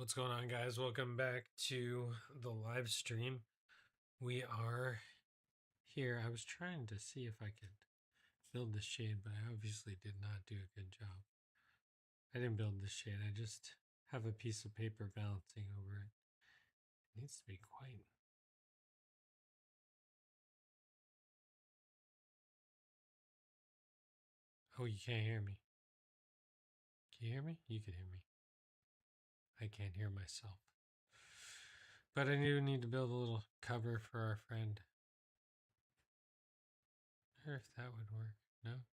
What's going on, guys? Welcome back to the live stream. We are here. I was trying to see if I could build the shade, but I obviously did not do a good job. I didn't build the shade. I just have a piece of paper balancing over it. It needs to be quiet. Oh, you can't hear me. Can you hear me? You can hear me. I can't hear myself. But I do need to build a little cover for our friend. I wonder if that would work. No?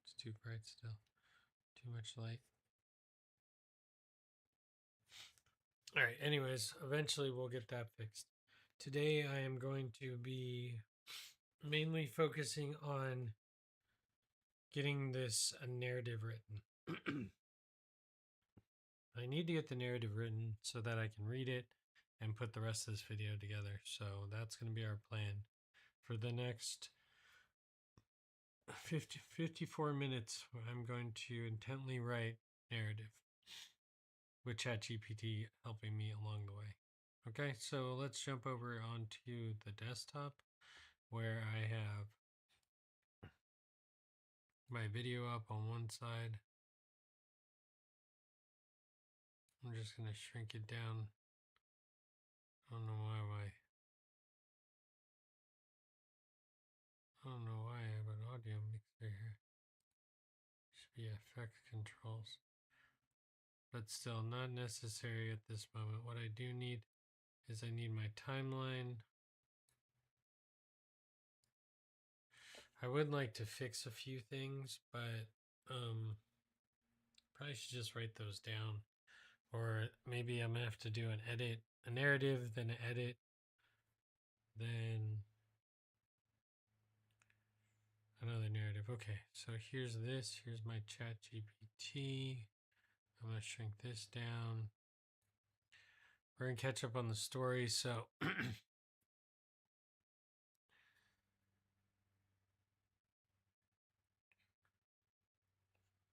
It's too bright still. Too much light. All right, anyways, eventually we'll get that fixed. Today I am going to be mainly focusing on getting this narrative written. I need to get the narrative written so that I can read it and put the rest of this video together. So that's going to be our plan for the next 54 minutes. I'm going to intently write narrative with ChatGPT helping me along the way. Okay, so let's jump over onto the desktop where I have my video up on one side. I'm just going to shrink it down. I don't know why I have an audio mixer here. Should be effect controls. But still not necessary at this moment. What I do need is I need my timeline. I would like to fix a few things, but probably should just write those down. Or maybe I'm gonna have to do an edit, a narrative, then an edit, then another narrative. Okay, so here's this. Here's my chat GPT. I'm going to shrink this down. We're going to catch up on the story. So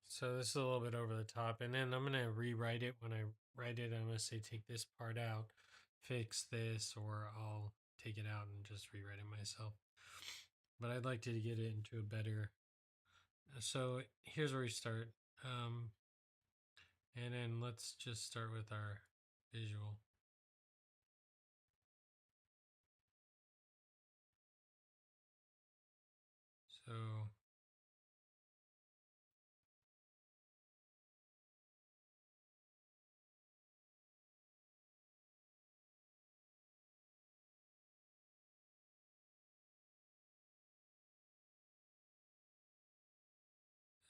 so this is a little bit over the top. And then I'm going to rewrite it. When I write it, I'm going to say take this part out, fix this, or I'll take it out and just rewrite it myself. But I'd like to get it into a better. So here's where we start. And then let's just start with our visual. So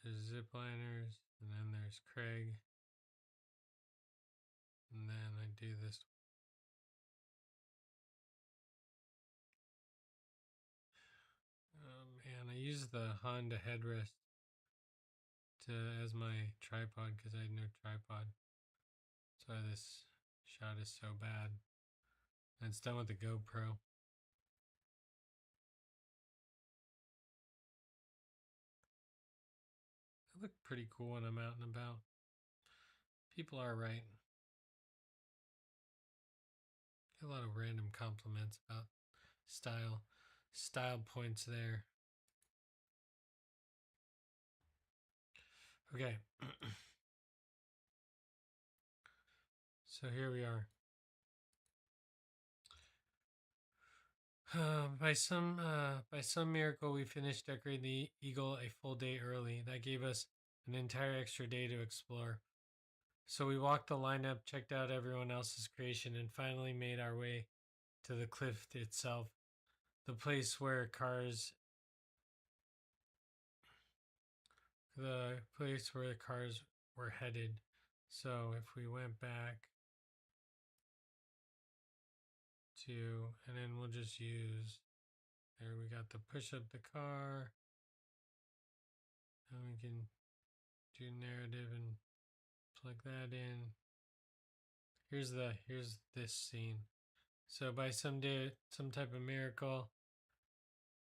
there's zipliners, and then there's Craig. And then I do this. And I use the Honda headrest as my tripod because I had no tripod. So this shot is so bad. And it's done with the GoPro. I look pretty cool when I'm out and about. People are right. Get a lot of random compliments about style. Style points there. Okay. So here we are. By some miracle, we finished decorating the eagle a full day early. That gave us an entire extra day to explore. So we walked the lineup, checked out everyone else's creation, and finally made our way to the cliff itself, the place where the cars were headed. So if we went back to, and then we'll just use, there we got the push up the car, and we can do narrative and plug that in. Here's this scene. So by some type of miracle,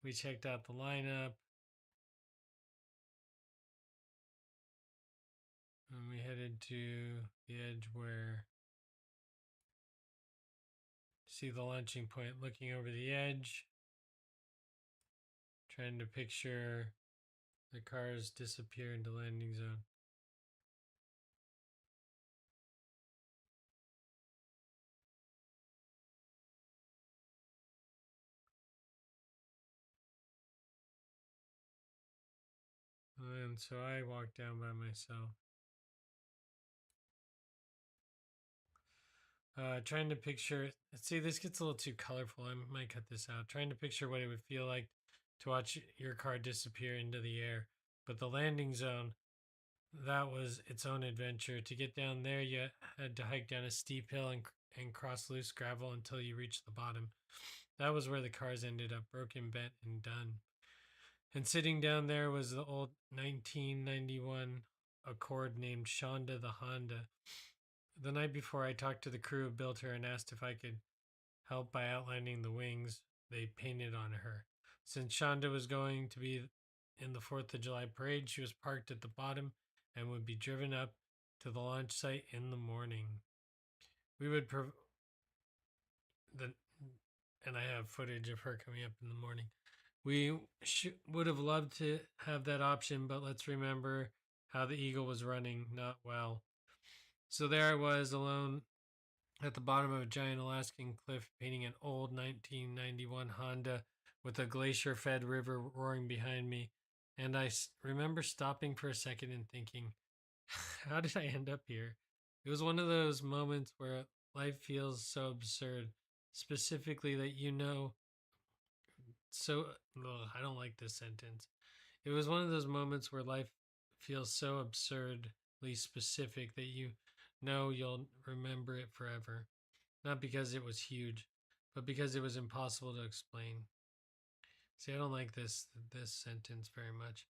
we checked out the lineup. And we headed to the edge where see the launching point, looking over the edge, trying to picture the cars disappear into landing zone. And so I walked down by myself. Trying to picture. See, this gets a little too colorful. I might cut this out. Trying to picture what it would feel like to watch your car disappear into the air. But the landing zone, that was its own adventure. To get down there, you had to hike down a steep hill and cross loose gravel until you reached the bottom. That was where the cars ended up, broken, bent, and done. And sitting down there was the old 1991 Accord named Shonda the Honda. The night before, I talked to the crew who built her and asked if I could help by outlining the wings they painted on her. Since Shonda was going to be in the 4th of July parade, she was parked at the bottom and would be driven up to the launch site in the morning. We would and I have footage of her coming up in the morning. We would have loved to have that option, but let's remember how the Eagle was running not well. So there I was alone at the bottom of a giant Alaskan cliff, painting an old 1991 Honda with a glacier fed river roaring behind me. And I remember stopping for a second and thinking, how did I end up here? It was one of those moments where life feels so absurd, specifically that I don't like this sentence. It was one of those moments where life feels so absurdly specific that you'll remember it forever. Not because it was huge, but because it was impossible to explain. See, I don't like this sentence very much.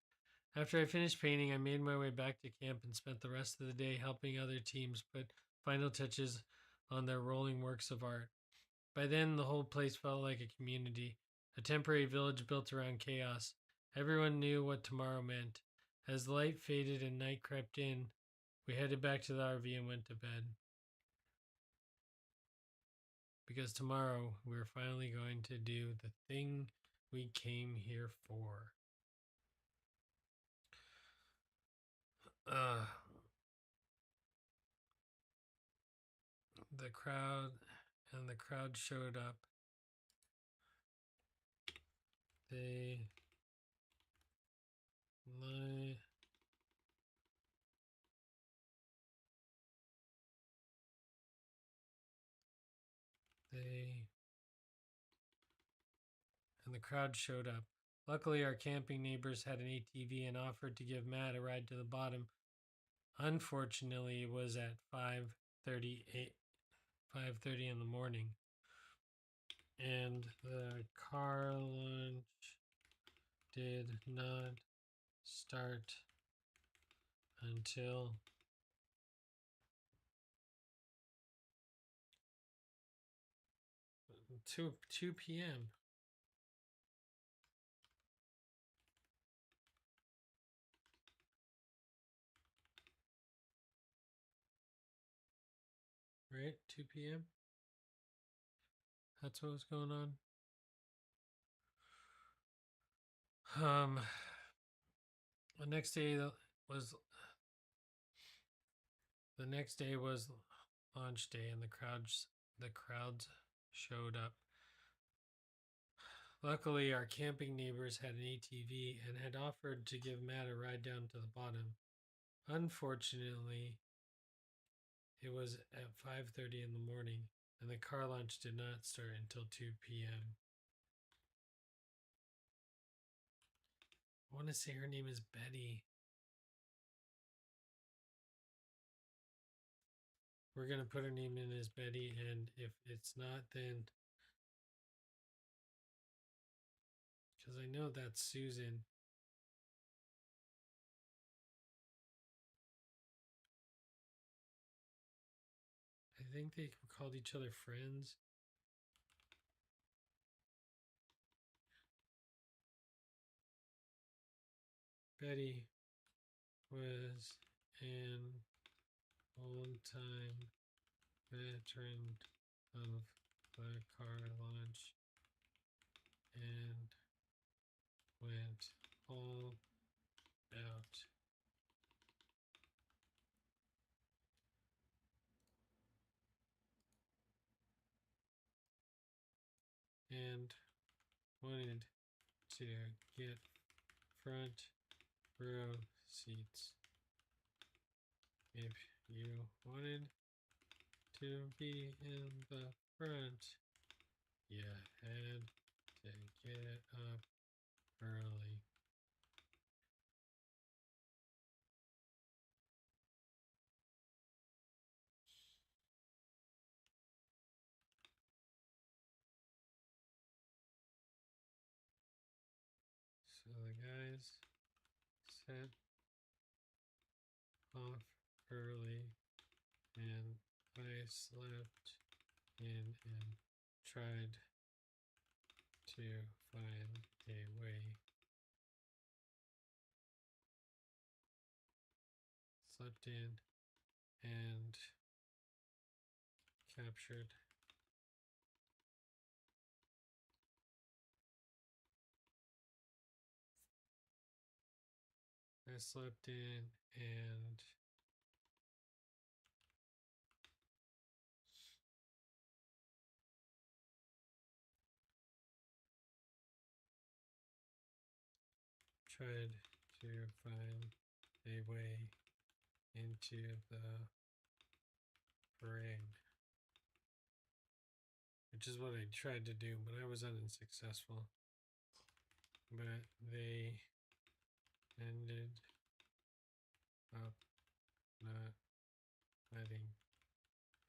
After I finished painting, I made my way back to camp and spent the rest of the day helping other teams put final touches on their rolling works of art. By then, the whole place felt like a community, a temporary village built around chaos. Everyone knew what tomorrow meant. As the light faded and night crept in, we headed back to the RV and went to bed. Because tomorrow we're finally going to do the thing we came here for. The crowd showed up. They and the crowd showed up. Luckily, our camping neighbors had an ATV and offered to give Matt a ride to the bottom. Unfortunately, it was at 5:30 in the morning, and the car launch did not start until 2 p.m. Right? 2 p.m. That's what was going on. The next day was launch day, and the crowds showed up. Luckily, our camping neighbors had an ATV and had offered to give Matt a ride down to the bottom. Unfortunately, it was at 5:30 in the morning, and the car launch did not start until 2 p.m. I want to say her name is Betty. We're going to put her name in as Betty, and if it's not, then... because I know that's Susan. I think they called each other friends. Betty was an old-time veteran of the car launch and went all out. And wanted to get front row seats. If you wanted to be in the front, you had to get up early. So the guys set off early, and I slept in and tried to find a way. Slept in and captured. I slept in and tried to find a way into the parade, which is what I tried to do, but I was unsuccessful. But they ended up not letting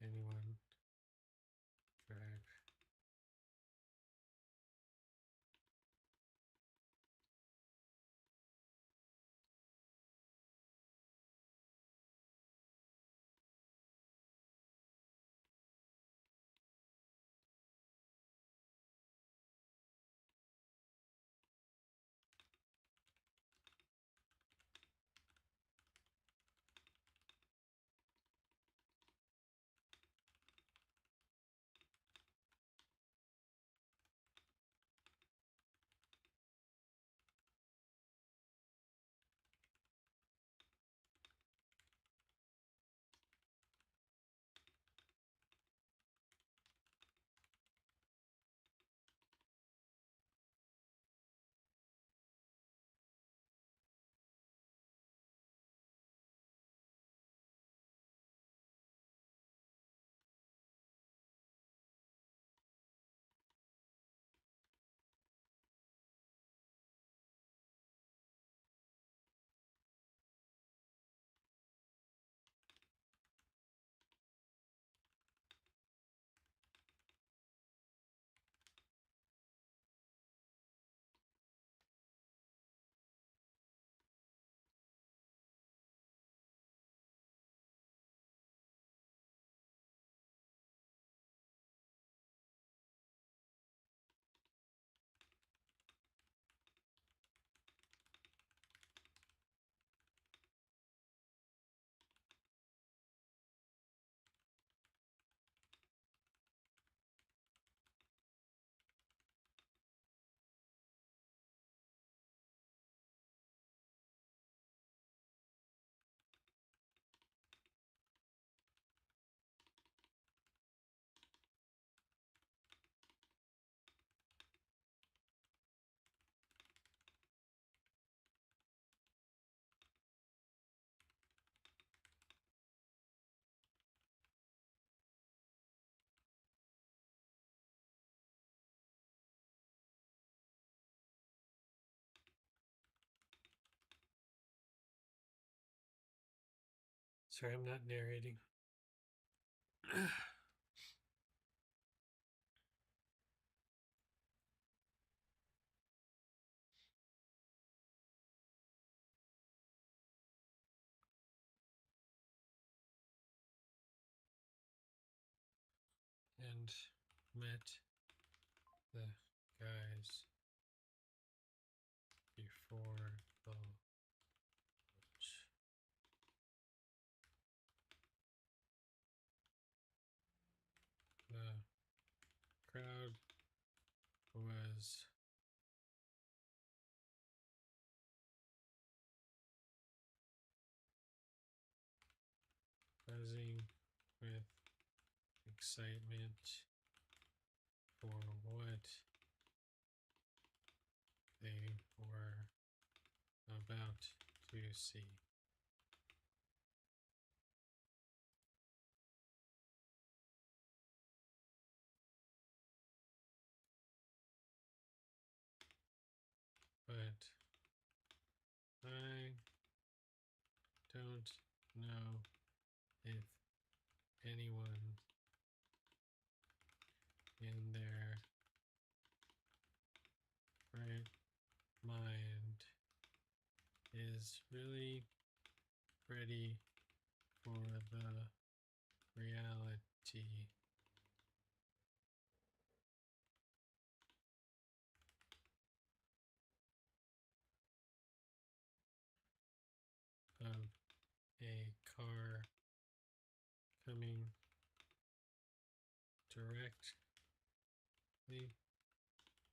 anyone drive. Sorry, I'm not narrating. And met the guys before the launch. The was buzzing with excitement for what they were about to see. But I don't know if anyone in their right mind is really ready for the reality of a car coming directly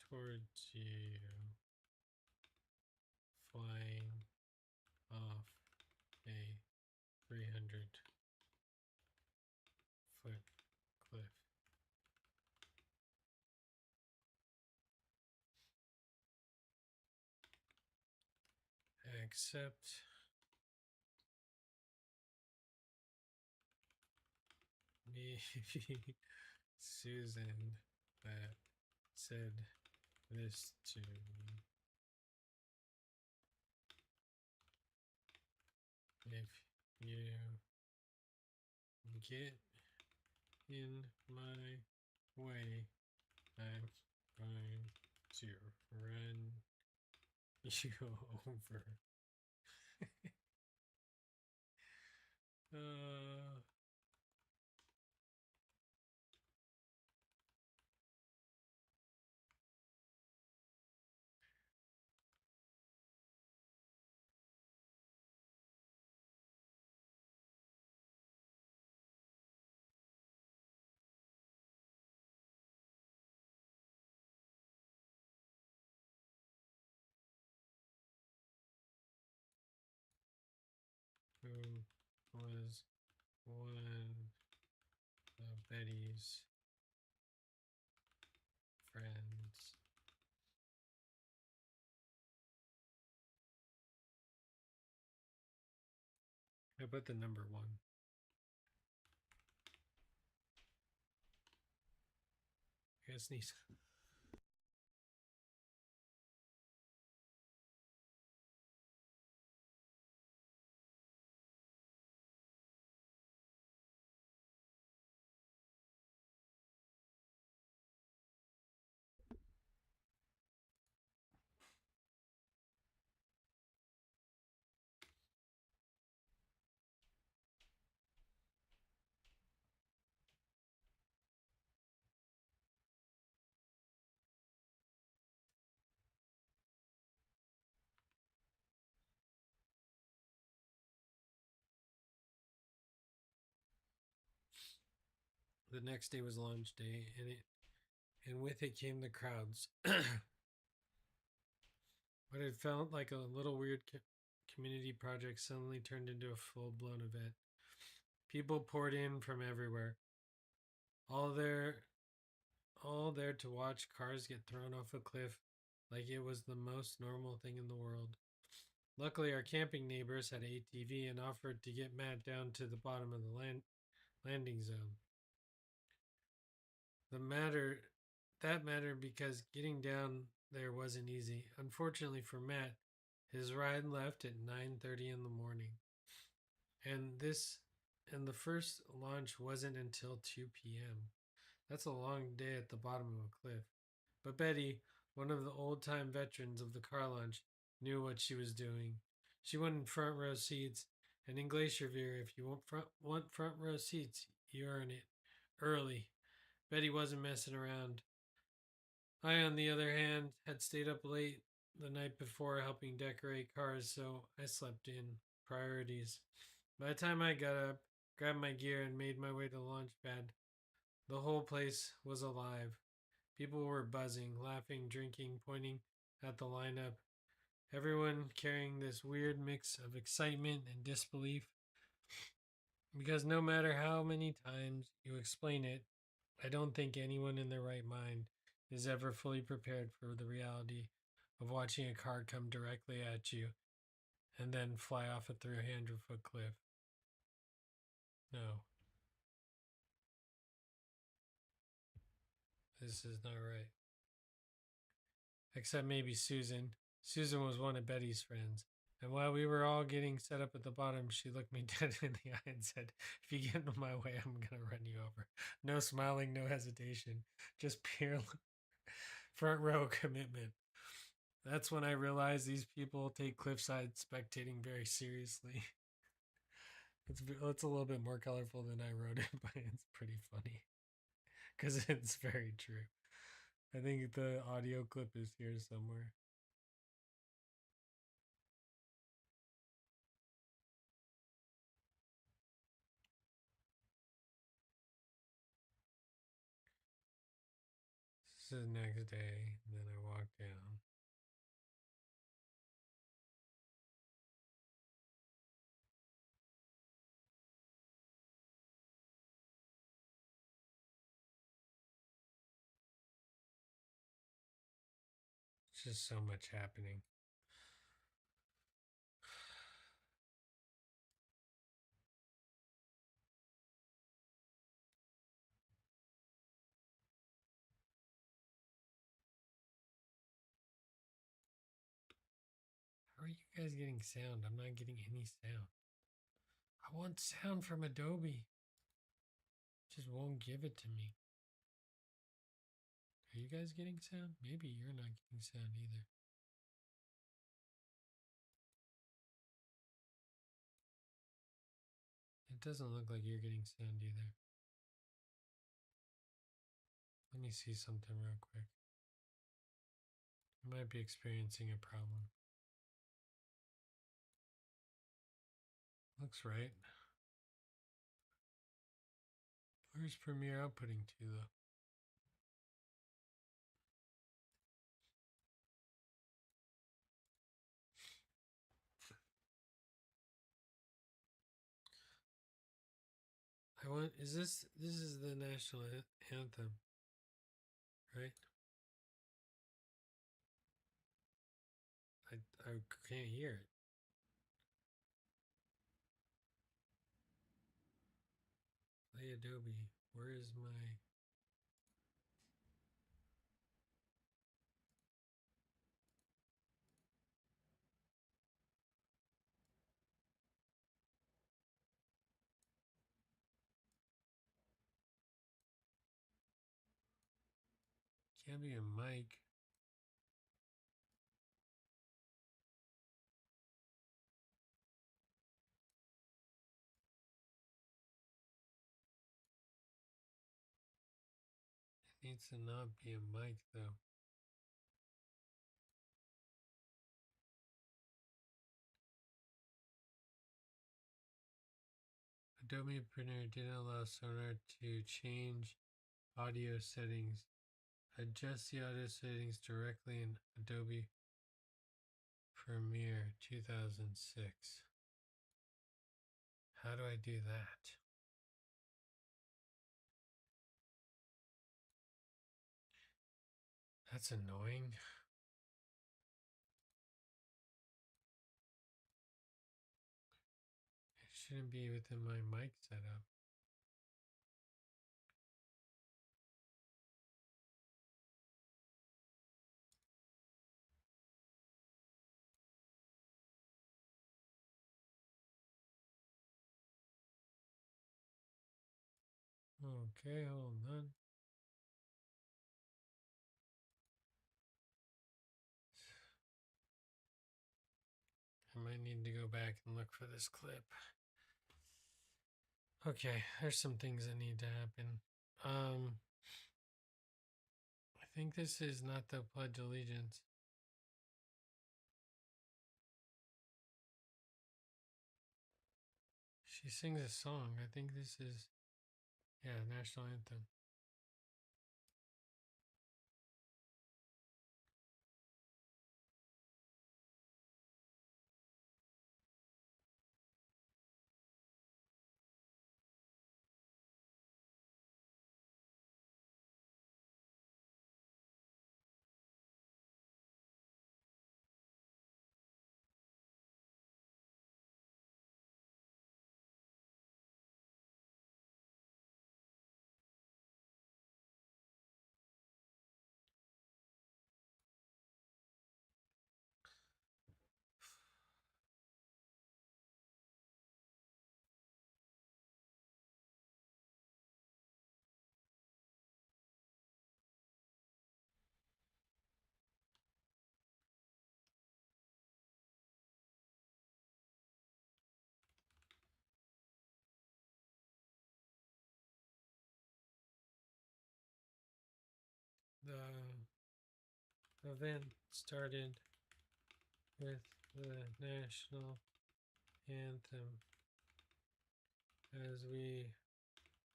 towards you, flying off a 300-foot cliff. Except maybe Susan that said this to me. If you get in my way, I'm going to run you over. uh, who was one of Betty's friends. I put the number one. I gotta sneeze. The next day was launch day, and with it came the crowds. What had felt like a little weird community project suddenly turned into a full-blown event. People poured in from everywhere, all there, all there to watch cars get thrown off a cliff like it was the most normal thing in the world. Luckily, our camping neighbors had ATV and offered to get Matt down to the bottom of the landing zone. The matter that mattered because getting down there wasn't easy. Unfortunately for Matt, his ride left at 9:30 in the morning. And the first launch wasn't until 2 p.m. That's a long day at the bottom of a cliff. But Betty, one of the old-time veterans of the car launch, knew what she was doing. She wanted front row seats, and in Glacierville, if you want front row seats, you earn it early. Betty wasn't messing around. I, on the other hand, had stayed up late the night before helping decorate cars, so I slept in. Priorities. By the time I got up, grabbed my gear, and made my way to the launch pad, the whole place was alive. People were buzzing, laughing, drinking, pointing at the lineup. Everyone carrying this weird mix of excitement and disbelief. Because no matter how many times you explain it, I don't think anyone in their right mind is ever fully prepared for the reality of watching a car come directly at you and then fly off a 300-foot cliff. No, this is not right. Except maybe Susan. Susan was one of Betty's friends. And while we were all getting set up at the bottom, she looked me dead in the eye and said, "If you get in my way, I'm going to run you over." No smiling, no hesitation, just pure front row commitment. That's when I realized these people take cliffside spectating very seriously. It's a little bit more colorful than I wrote it, but it's pretty funny because it's very true. I think the audio clip is here somewhere. This is the next day, and then I walk down. It's just so much happening. How are you guys getting sound? I'm not getting any sound. I want sound from Adobe. Just won't give it to me. Are you guys getting sound? Maybe you're not getting sound either. It doesn't look like you're getting sound either. Let me see something real quick. I might be experiencing a problem. Looks right. Where's Premiere outputting to though? Is this is the national anthem, right? I can't hear it. Play Adobe. Where is my can't be a mic. It needs to not be a mic though. Adobe Printer didn't allow Sonar to change audio settings. Adjust the audio settings directly in Adobe Premiere 2006. How do I do that? That's annoying. It shouldn't be within my mic setup. Okay, hold on. I might need to go back and look for this clip. Okay, there's some things that need to happen. I think this is not the Pledge of Allegiance. She sings a song. I think this is, yeah, national anthem. The event started with the national anthem as we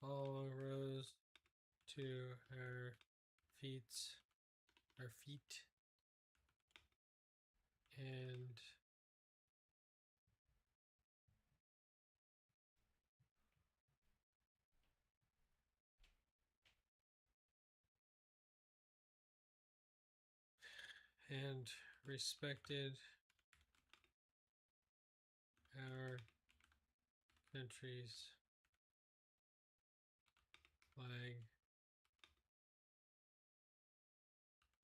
all rose to feet, our feet, and respected our country's flag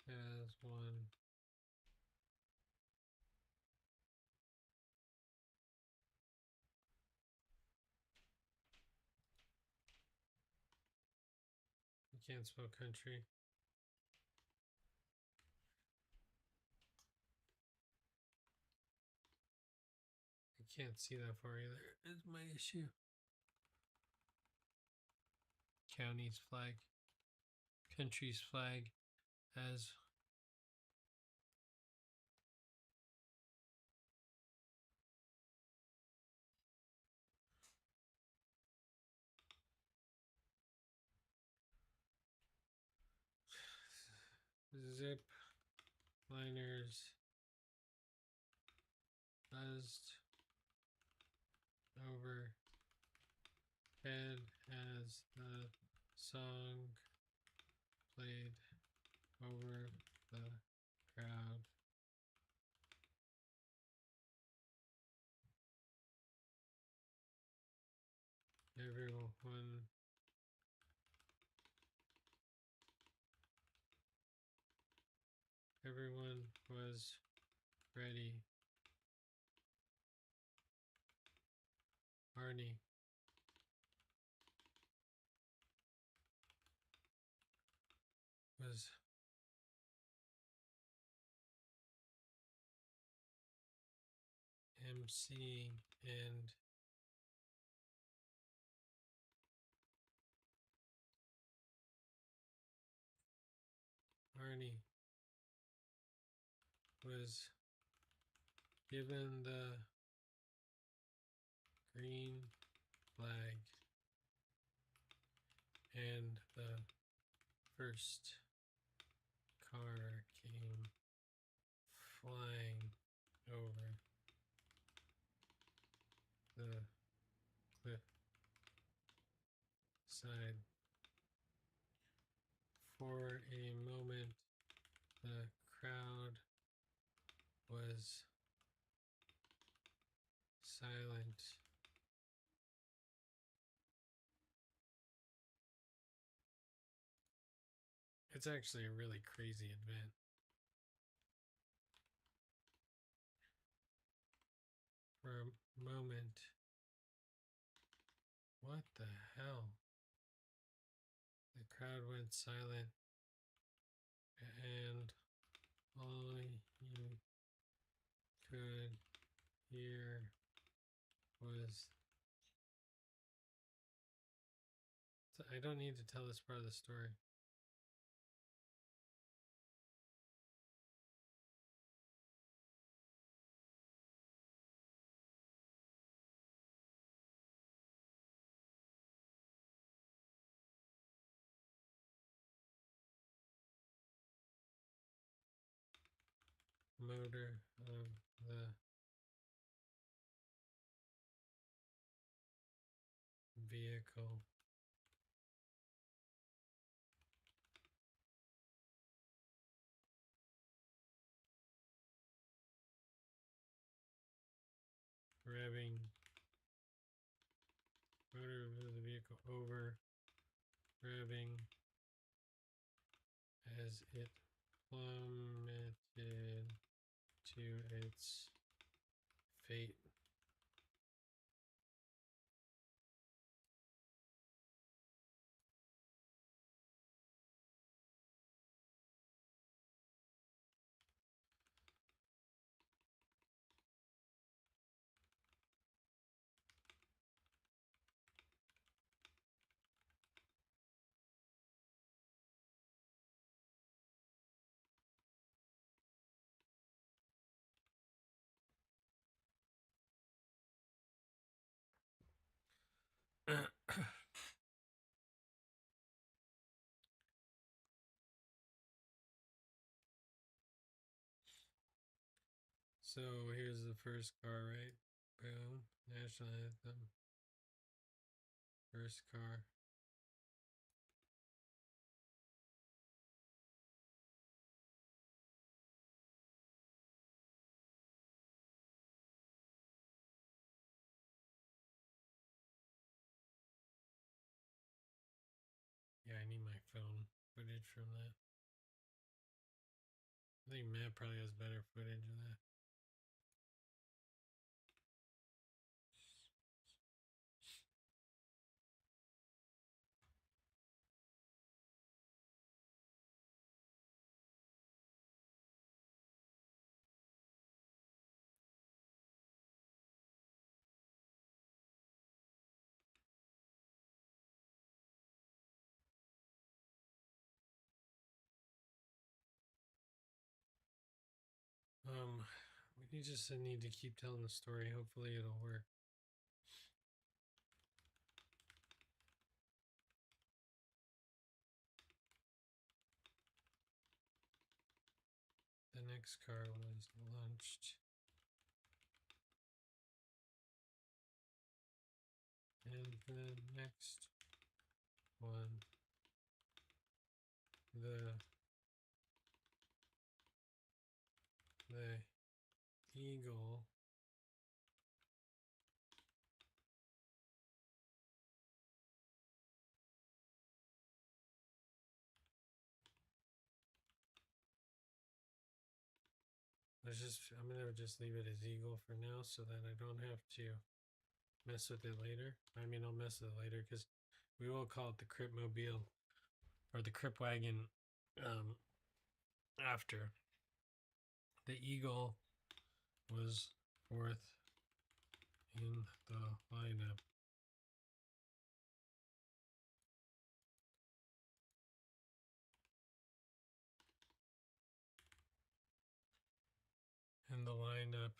as one. You can't spell country. I can't see that far either, is my issue. County's flag. Country's flag as zip liners buzzed over head as the song played over the crowd. Everyone was ready. Arnie was emceeing and Arnie was given the green flag and the first car came flying over the cliff side. For a moment, the crowd was silent. It's actually a really crazy event. For a moment, what the hell? The crowd went silent, and all you could hear was. I don't need to tell this part of the story. Motor of the vehicle revving. Motor of the vehicle over revving as it plummeted to its fate. So here's the first car, right? Boom. National anthem. First car. Yeah, I need my phone footage from that. I think Matt probably has better footage of that. We just need to keep telling the story. Hopefully it'll work. The next car was launched. And the next one, the eagle I'm gonna just leave it as eagle for now so that I don't have to mess with it later. I mean, I'll mess with it later because we will call it the Cripmobile or the Crip Wagon after. The eagle was fourth in the lineup. And the lineup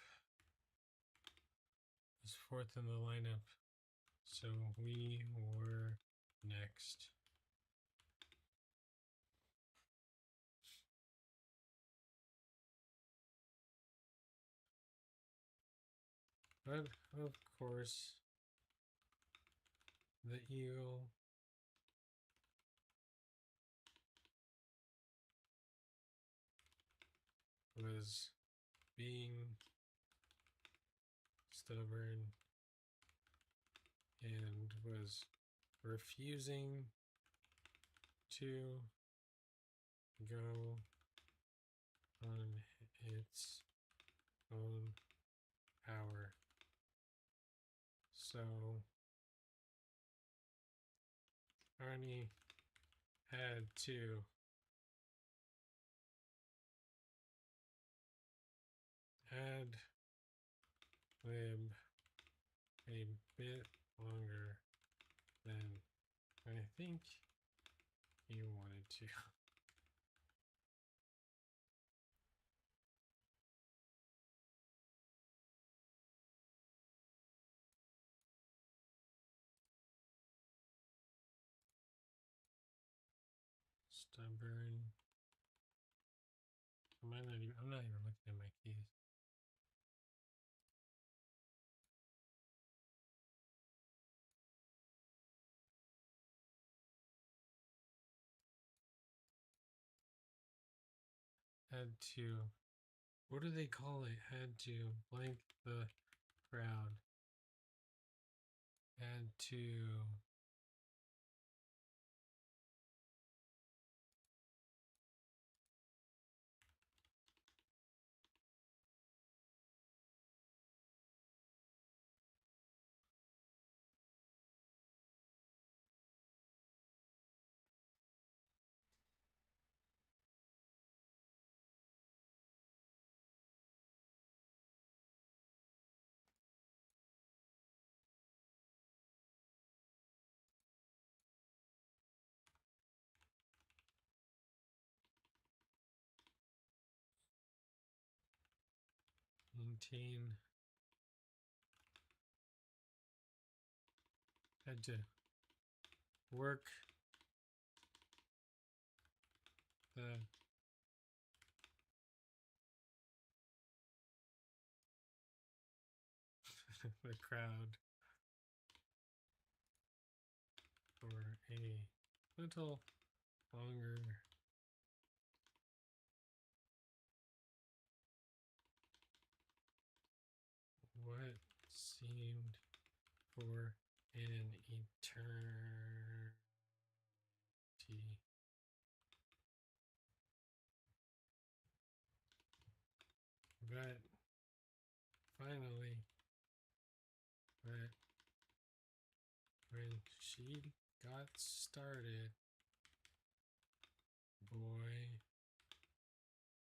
was fourth in the lineup. So we were next. But of course, the eagle was being stubborn and was refusing to go on its own power. So Arnie had to ad lib a bit longer than I think he wanted to. Stubborn. I'm not even looking at my keys. Had to, what do they call it? Had to blank the crowd. Had to maintain, had to work the the crowd for a little longer. What seemed for an eternity. But finally, but when she got started, boy,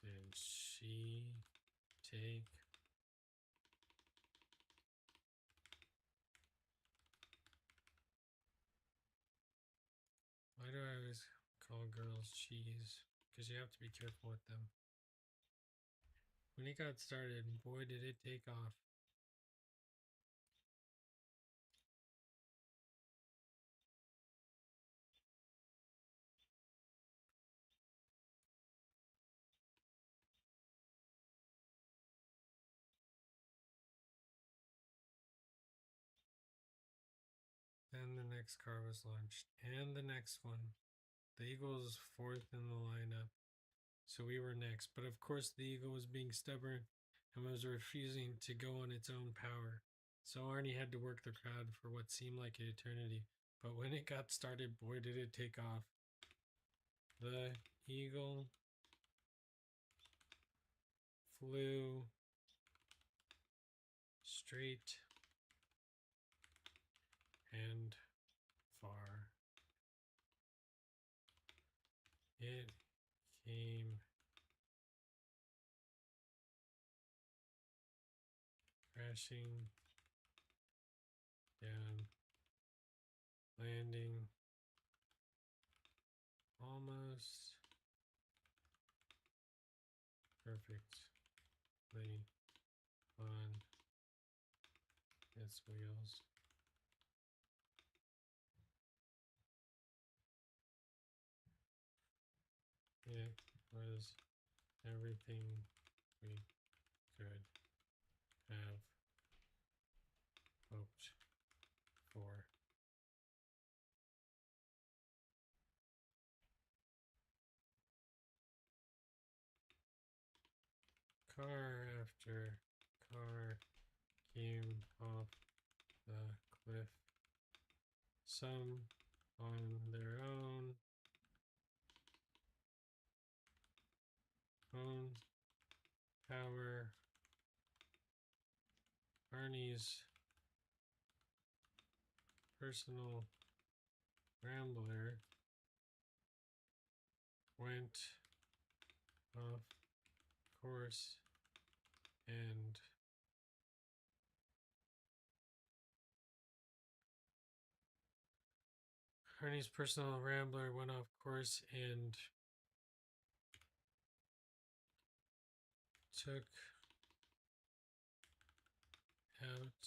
did she take Why do I always call girls cheese? Because you have to be careful with them. When it got started, boy, did it take off. Then the next car was launched, and the next one. The Eagle was fourth in the lineup, so we were next. But of course, the Eagle was being stubborn and was refusing to go on its own power. So Arnie had to work the crowd for what seemed like an eternity. But when it got started, boy, did it take off. The Eagle flew straight and far. It came crashing down, landing almost perfectly on its wheels. It was everything we could have hoped for. Car after car came off the cliff, some on their own power. Arnie's personal rambler went off course and Arnie's personal rambler went off course and took out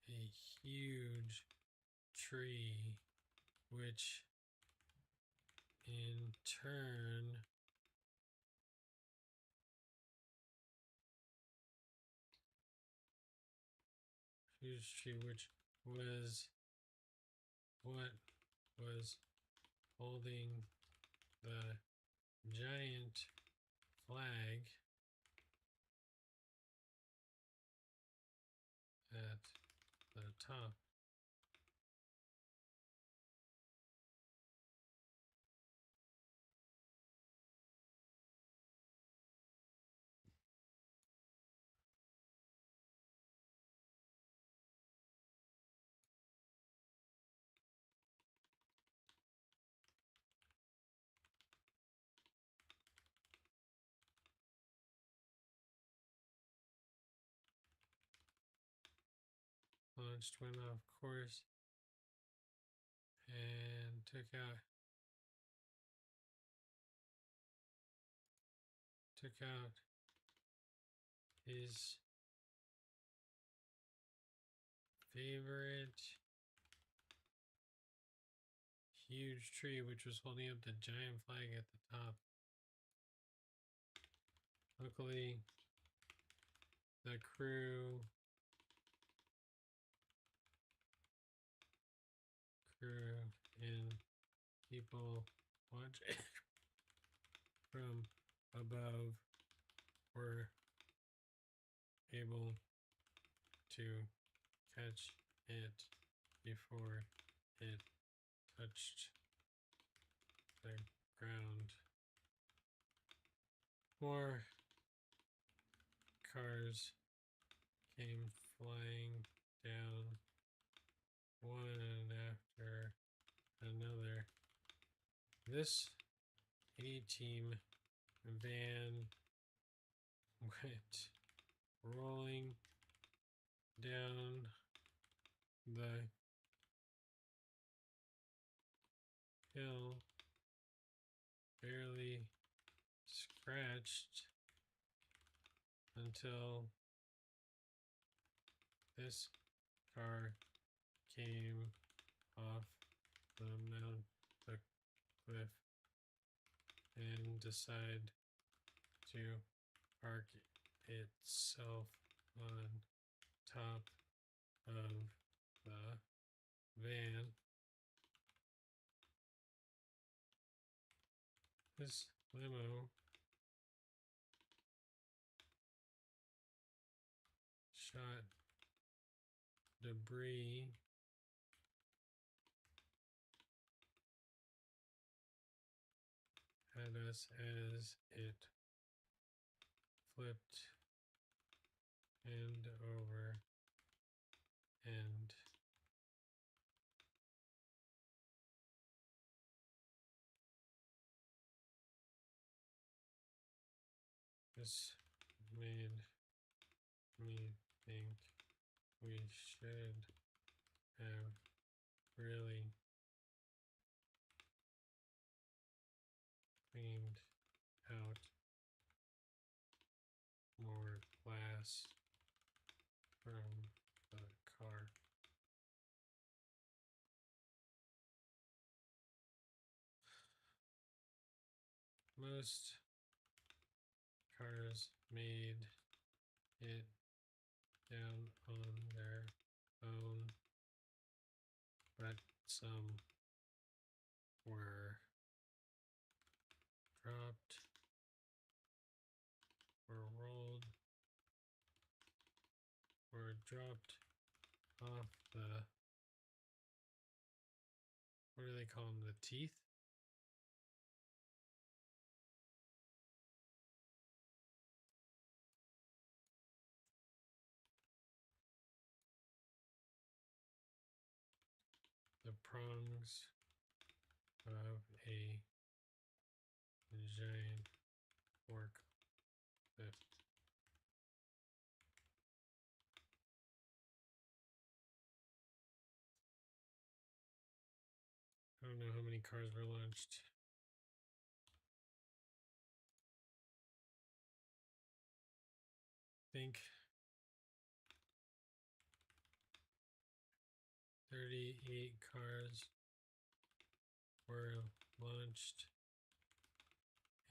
a huge tree, which in turn which was what was holding the giant flag at the top. Launched, went off course, and took out his favorite huge tree, which was holding up the giant flag at the top. Luckily, the crew screw in. People watching from above were able to catch it before it touched the ground. More cars came flying down, one after another. This A-team van went rolling down the hill, barely scratched until this car came off the cliff and decided to park itself on top of the van. This limo shot debris at us as it flipped end over end. This made me think we should have really cleaned out more glass from the car. Most cars made it down on their own, but some were dropped or rolled or dropped off the, what do they call them, the teeth? The prongs of a giant forklift. I don't know how many cars were launched. I think 38 cars were launched,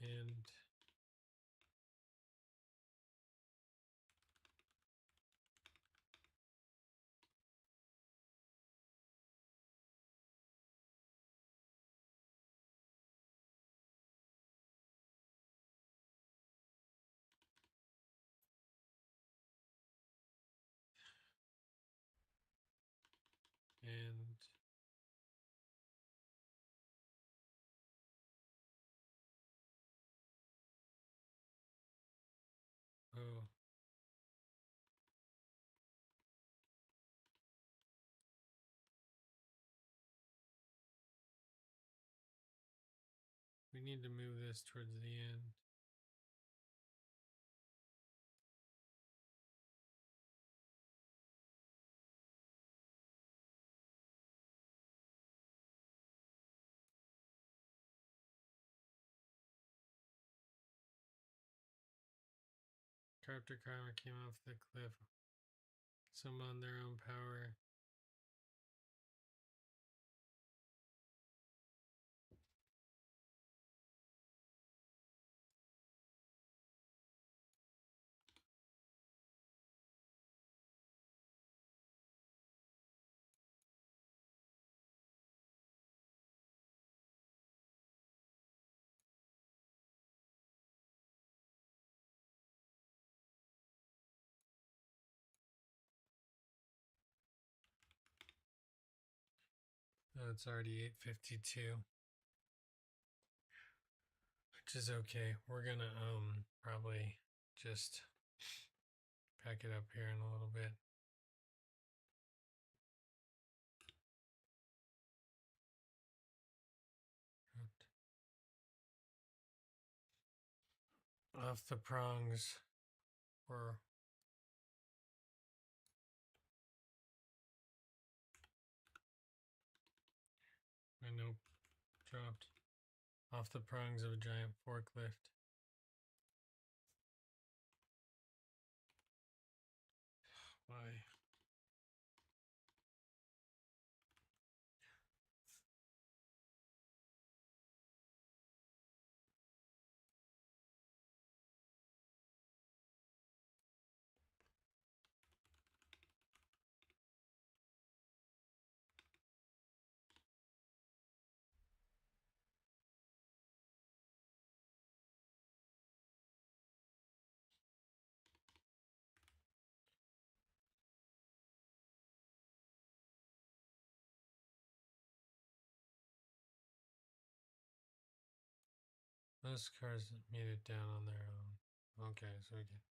and oh, we need to move this towards the end. Copter car came off the cliff, some on their own power. It's already 8:52, which is okay. We're gonna probably just pack it up here in a little bit. Off the prongs or nope, dropped off the prongs of a giant forklift. Why? Most cars made it down on their own. Okay, so we get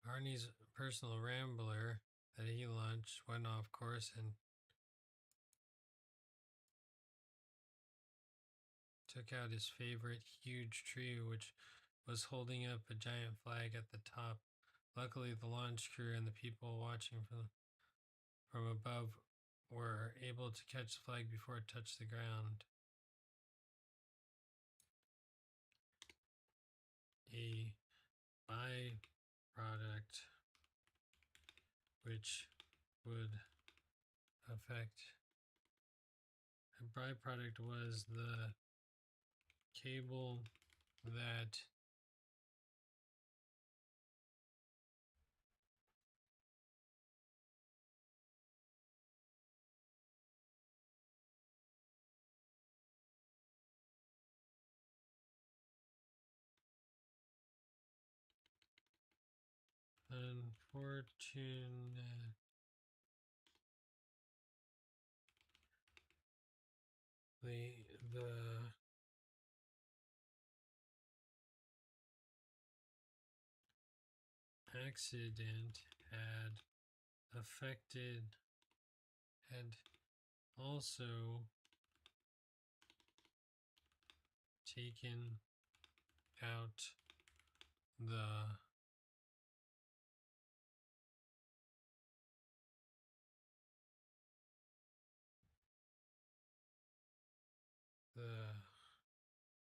Arnie's personal rambler that he launched went off course and took out his favorite huge tree, which was holding up a giant flag at the top. Luckily, the launch crew and the people watching from above were able to catch the flag before it touched the ground. A byproduct which would affect a byproduct was the cable that unfortunately the accident had affected had also taken out the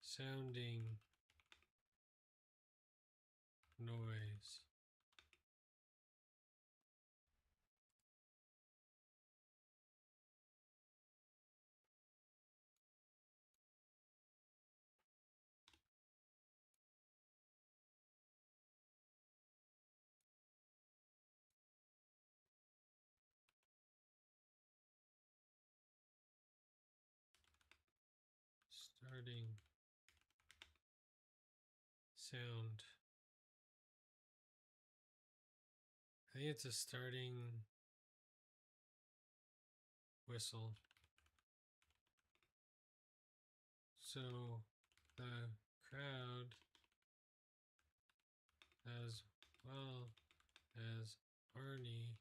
sounding noise. Starting sound. I think it's a starting whistle. So the crowd, as well as Arnie,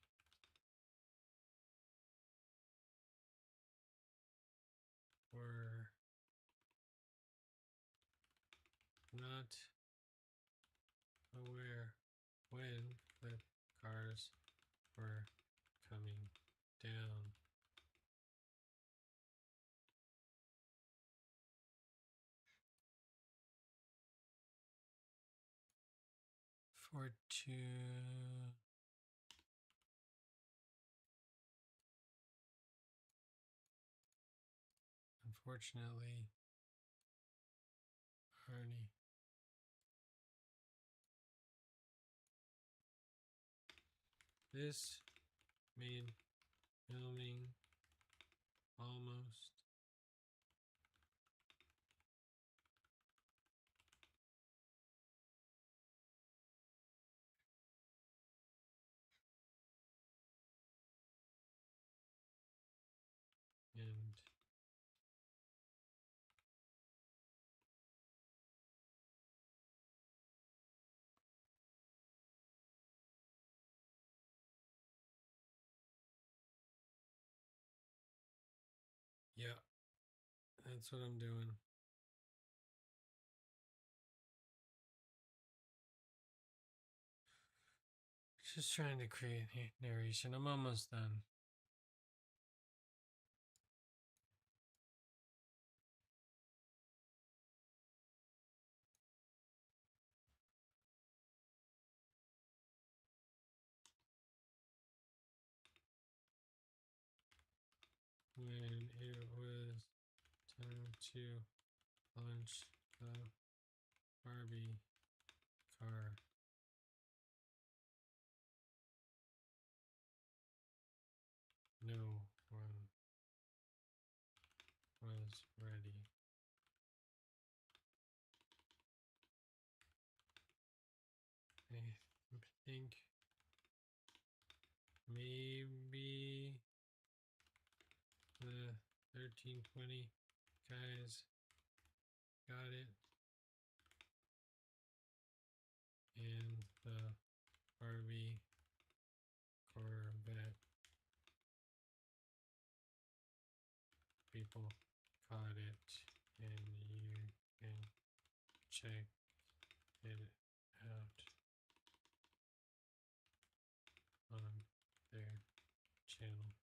were not aware when the cars were coming down. Unfortunately, Arnie. This made filming almost That's what I'm doing. Just trying to create narration. I'm almost done. When it was time to launch the Barbie car, no one was ready. I think maybe the 1320 guys got it, and the Barbie Corvette people caught it, and you can check it out on their channel.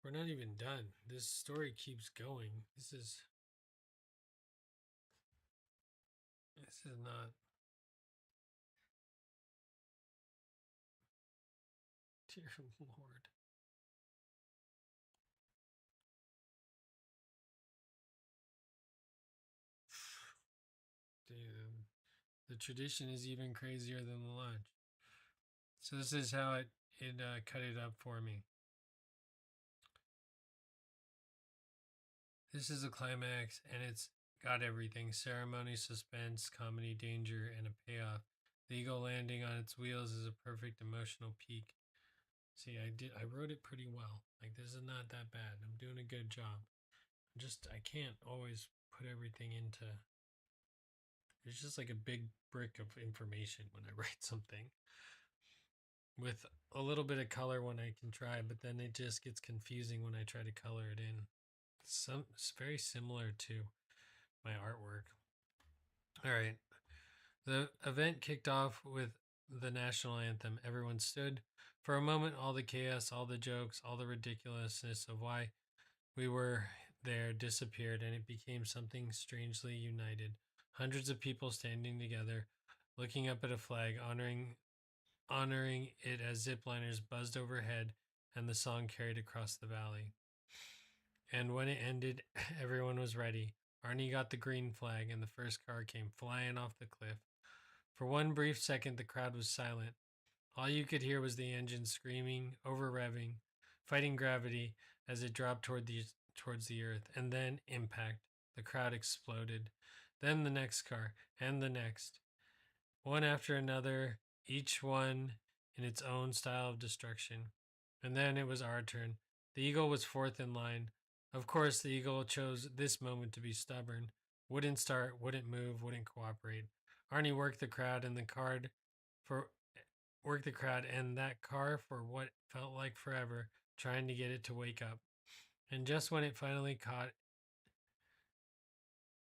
We're not even done. This story keeps going. This is not. Dear Lord. Damn. The tradition is even crazier than the lunch. So this is how it cut it up for me. This is a climax, and it's got everything: ceremony, suspense, comedy, danger, and a payoff. The eagle landing on its wheels is a perfect emotional peak. See, I wrote it pretty well. Like, this is not that bad. I'm doing a good job. I can't always put everything into. It's just like a big brick of information when I write something. With a little bit of color when I can try, but then it just gets confusing when I try to color it in. It's very similar to my artwork. All right. The event kicked off with the national anthem. Everyone stood. For a moment, all the chaos, all the jokes, all the ridiculousness of why we were there disappeared, and it became something strangely united. Hundreds of people standing together, looking up at a flag, honoring it as zipliners buzzed overhead and the song carried across the valley. And when it ended, everyone was ready. Arnie got the green flag, and the first car came flying off the cliff. For one brief second, the crowd was silent. All you could hear was the engine screaming, over revving, fighting gravity as it dropped towards the earth. And then impact. The crowd exploded. Then the next car, and the next. One after another, each one in its own style of destruction. And then it was our turn. The eagle was fourth in line. Of course, the eagle chose this moment to be stubborn. Wouldn't start, wouldn't move, wouldn't cooperate. Arnie worked the crowd and for that car for what felt like forever, trying to get it to wake up. And just when it finally caught,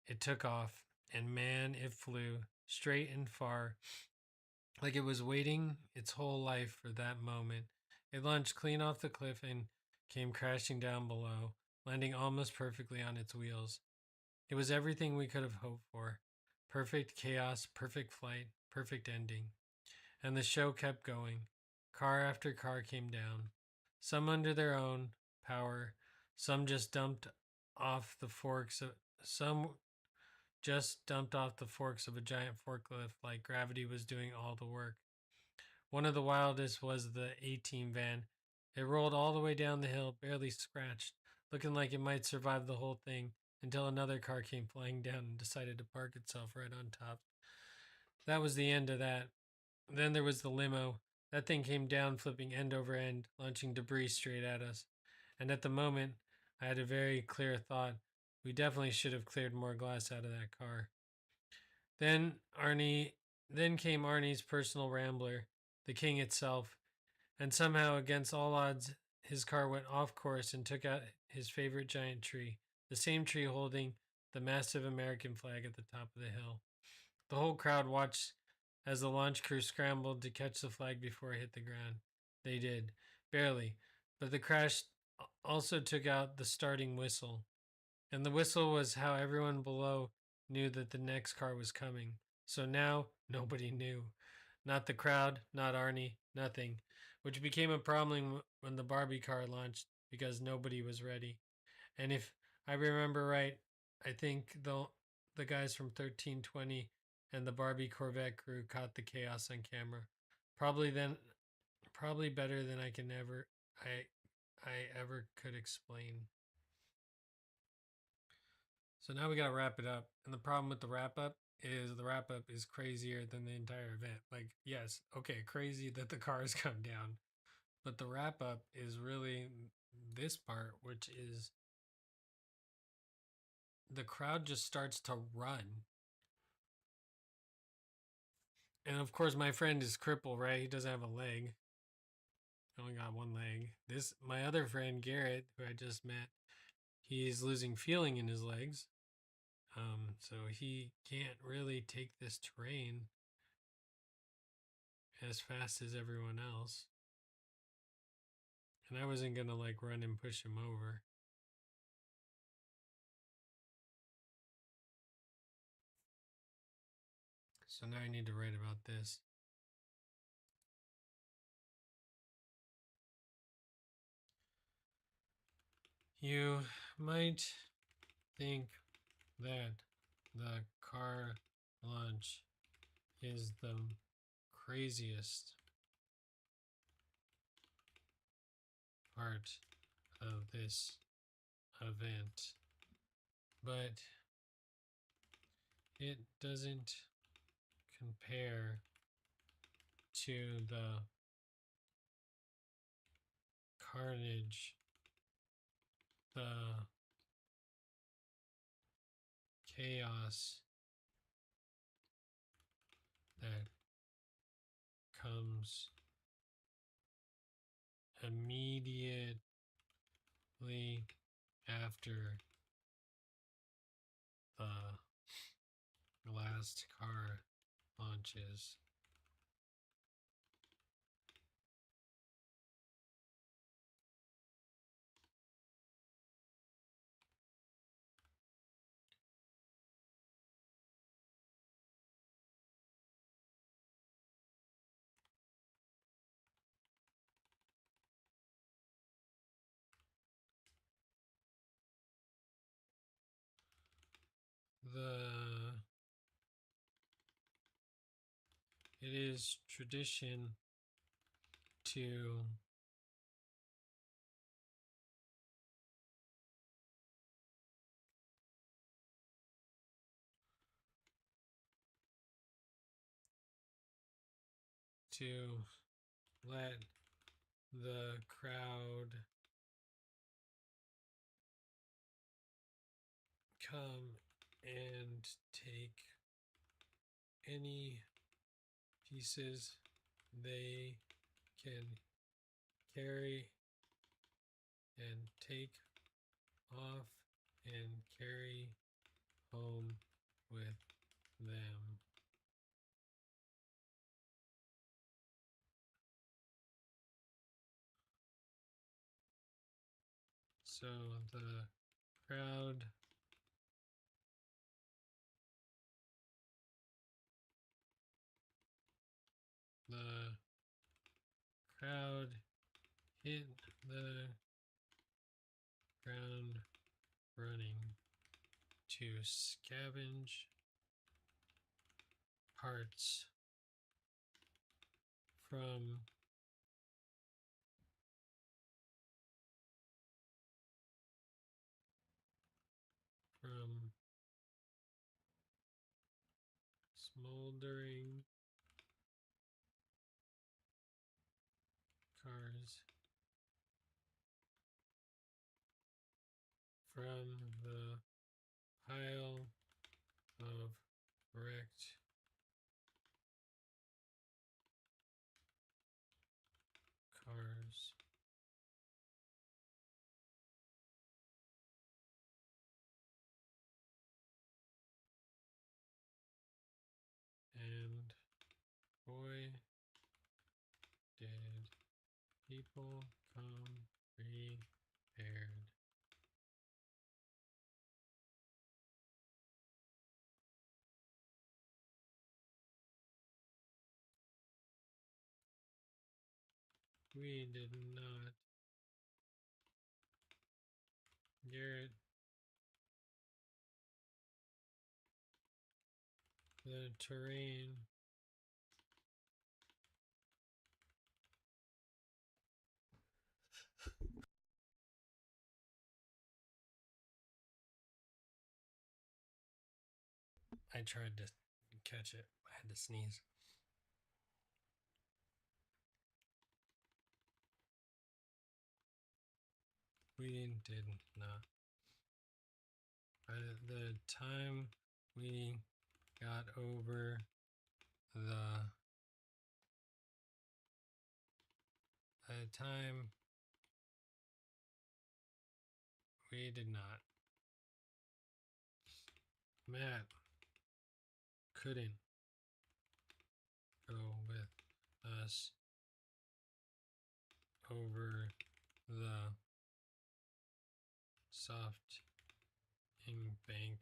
it took off, and man, it flew straight and far, like it was waiting its whole life for that moment. It launched clean off the cliff and came crashing down below, landing almost perfectly on its wheels. It was everything we could have hoped for: perfect chaos, perfect flight, perfect ending. And the show kept going. Car after car came down, some under their own power, some just dumped off the forks of some just dumped off the forks of a giant forklift like gravity was doing all the work. One of the wildest was the A-Team van. It rolled all the way down the hill, barely scratched, looking like it might survive the whole thing, until another car came flying down and decided to park itself right on top. That was the end of that. Then there was the limo. That thing came down, flipping end over end, launching debris straight at us. And at the moment, I had a very clear thought. We definitely should have cleared more glass out of that car. Then Arnie, then came Arnie's personal rambler, the king itself, and somehow, against all odds, his car went off course and took out his favorite giant tree, the same tree holding the massive American flag at the top of the hill. The whole crowd watched as the launch crew scrambled to catch the flag before it hit the ground. They did, barely, but the crash also took out the starting whistle. And the whistle was how everyone below knew that the next car was coming. So now nobody knew. Not the crowd, not Arnie, nothing. Which became a problem when the Barbie car launched because nobody was ready. And if I remember right, I think the guys from 1320 and the Barbie Corvette crew caught the chaos on camera. Probably then probably better than I ever could explain. So now we got to wrap it up. And the problem with the wrap up is crazier than the entire event. Like, yes, okay, crazy that the cars come down. But the wrap up is really this part, which is the crowd just starts to run. And of course, my friend is crippled, right? He doesn't have a leg. He only got one leg. This, my other friend, Garrett, who I just met, he's losing feeling in his legs. So he can't really take this terrain as fast as everyone else. And I wasn't gonna like run and push him over. So now I need to write about this. You might think that the car launch is the craziest part of this event, but it doesn't compare to the carnage, the chaos that comes immediately after the last car launches. The It is tradition to let the crowd come and take any pieces they can carry and take off and carry home with them. So the crowd the crowd hit the ground running to scavenge parts from smoldering cars, from the pile of correct cars and boy did people come prepared. We did not. Garrett, the terrain I tried to catch it. I had to sneeze. We did not. By the time we got over the by the time we did not. Matt couldn't go with us over the soft embankment.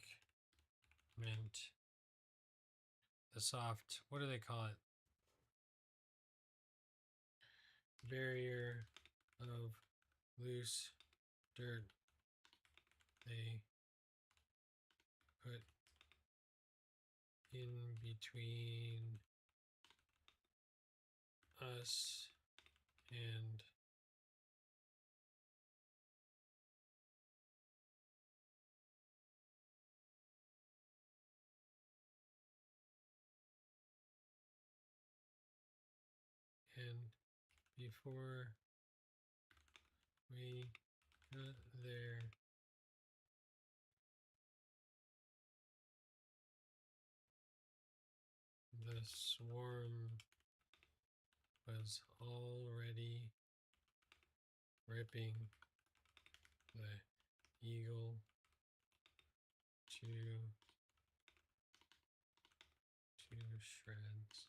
The soft, what do they call it? Barrier of loose dirt they put in between us and before we got there, the swarm was already ripping the eagle to shreds.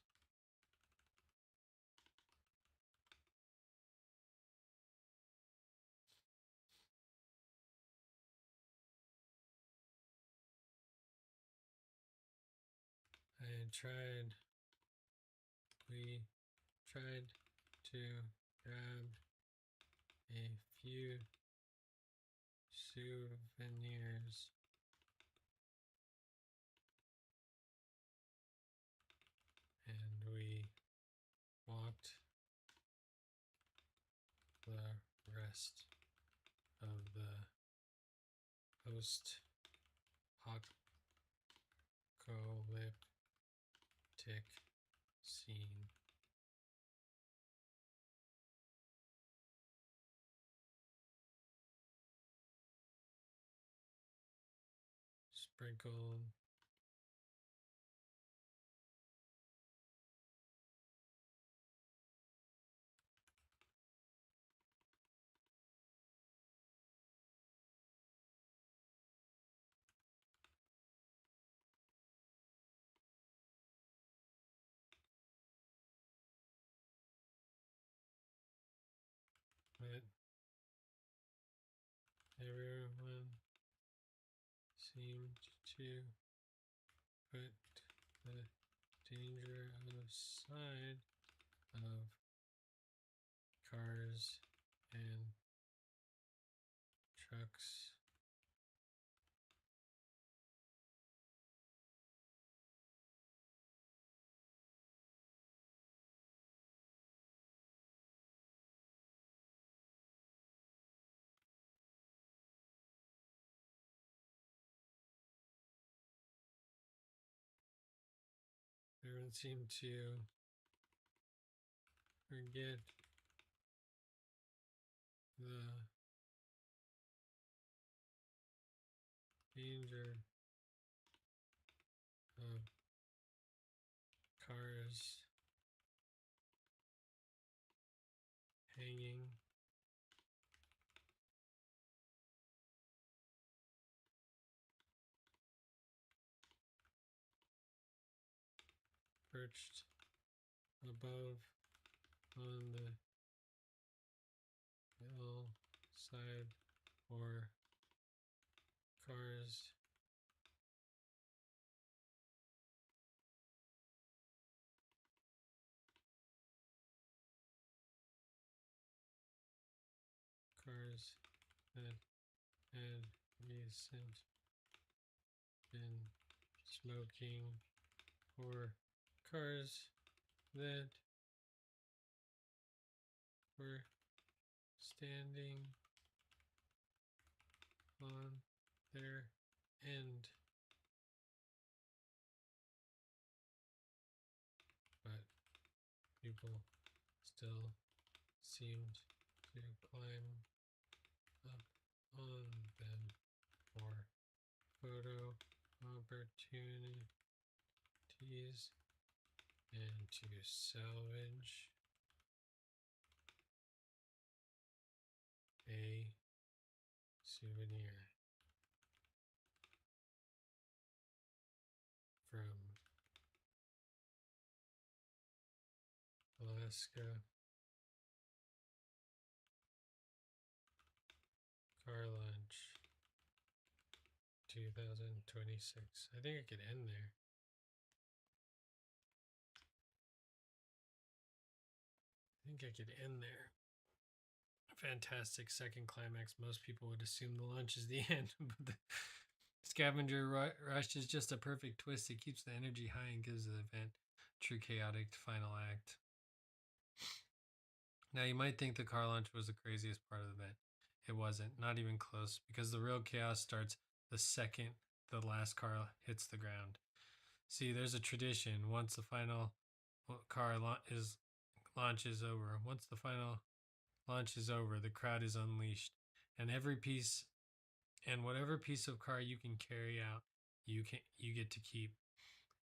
We tried to grab a few souvenirs and we walked the rest of the post-apocalyptic scene. Sprinkled but everyone seemed to put the danger aside of cars and trucks. Everyone seemed to forget the danger of cars hanging perched above on the hillside, or cars that had recent been smoking, or cars that were standing on their end, but people still seemed to climb up on them for photo opportunities and to salvage a souvenir from Alaska car launch 2026. I think I could end there. Fantastic second climax. Most people would assume the launch is the end, but the scavenger rush is just a perfect twist. It keeps the energy high and gives the event true chaotic final act. Now, you might think the car launch was the craziest part of the event. It wasn't, not even close, because the real chaos starts the second the last car hits the ground. See, there's a tradition. Once the final car launch is over, the crowd is unleashed, and whatever piece of car you can carry out, you get to keep.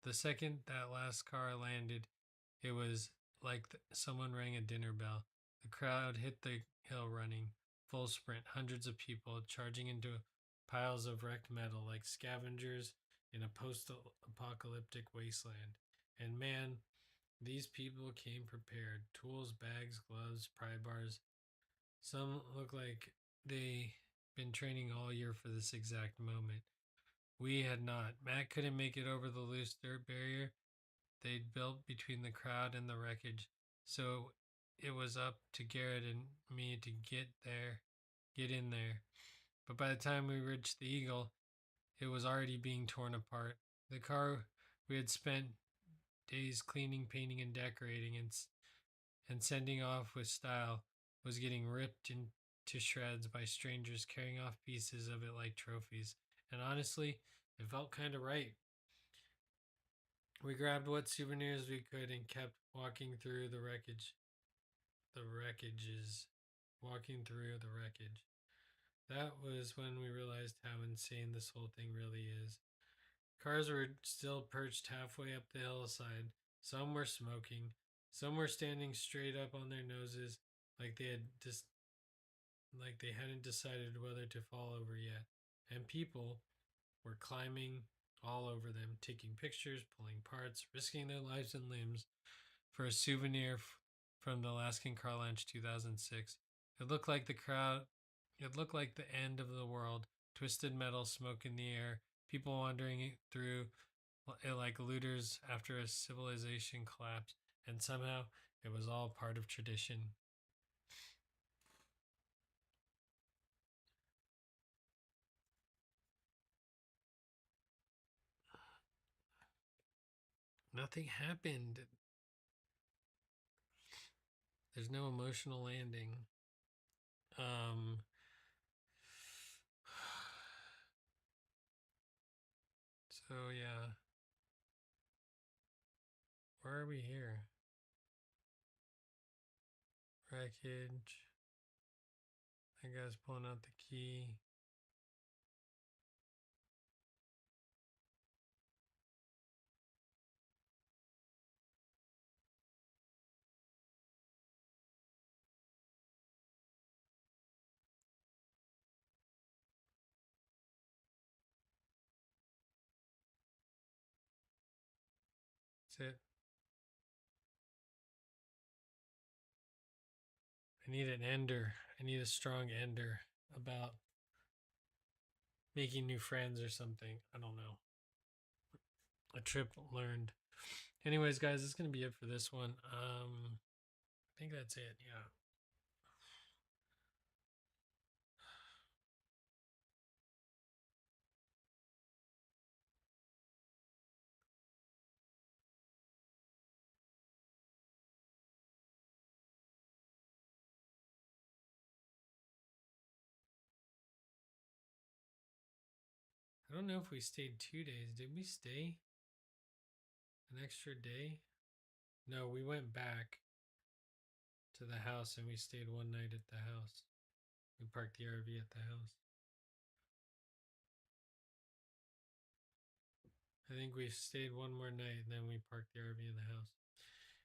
The second that last car landed, it was like someone rang a dinner bell. The crowd hit the hill running, full sprint, hundreds of people charging into piles of wrecked metal like scavengers in a post-apocalyptic wasteland. And man, these people came prepared. Tools, bags, gloves, pry bars. Some look like they been training all year for this exact moment. We had not. Matt couldn't make it over the loose dirt barrier they'd built between the crowd and the wreckage, so it was up to Garrett and me to get in there. But by the time we reached the Eagle, it was already being torn apart. The car we had spent days cleaning, painting, and decorating and sending off with style was getting ripped into shreds by strangers carrying off pieces of it like trophies. And honestly, it felt kind of right. We grabbed what souvenirs we could and kept walking through the wreckage. Walking through the wreckage. That was when we realized how insane this whole thing really is. Cars were still perched halfway up the hillside. Some were smoking. Some were standing straight up on their noses, like they hadn't decided whether to fall over yet. And people were climbing all over them, taking pictures, pulling parts, risking their lives and limbs for a souvenir from the Alaskan Car Launch 2006. It looked like the end of the world. Twisted metal, smoke in the air, people wandering through it like looters after a civilization collapse, and somehow it was all part of tradition. Nothing happened. There's no emotional landing. So yeah. Where are we here? Wreckage. That guy's pulling out the key. That's it. I need an ender. I need a strong ender about making new friends or something. I don't know. A trip learned. Anyways, guys, this is gonna be it for this one. I think that's it. Yeah. I don't know if we stayed 2 days. Did we stay an extra day? No, we went back to the house and we stayed one night at the house. We parked the RV at the house. I think we stayed one more night and then we parked the RV in the house.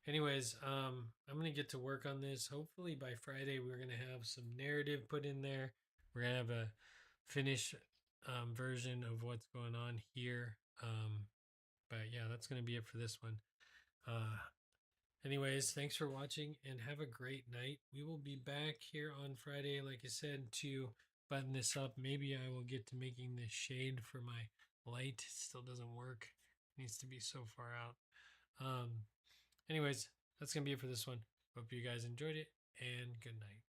Anyways, I'm gonna get to work on this. Hopefully by Friday we're gonna have some narrative put in there. We're gonna have a finished version of what's going on here. But yeah, that's gonna be it for this one. Uh, Anyways, thanks for watching and have a great night. We will be back here on Friday, like I said, to button this up. Maybe I will get to making this shade for my light. It still doesn't work. It needs to be so far out. Anyways, that's going to be it for this one. Hope you guys enjoyed it and good night.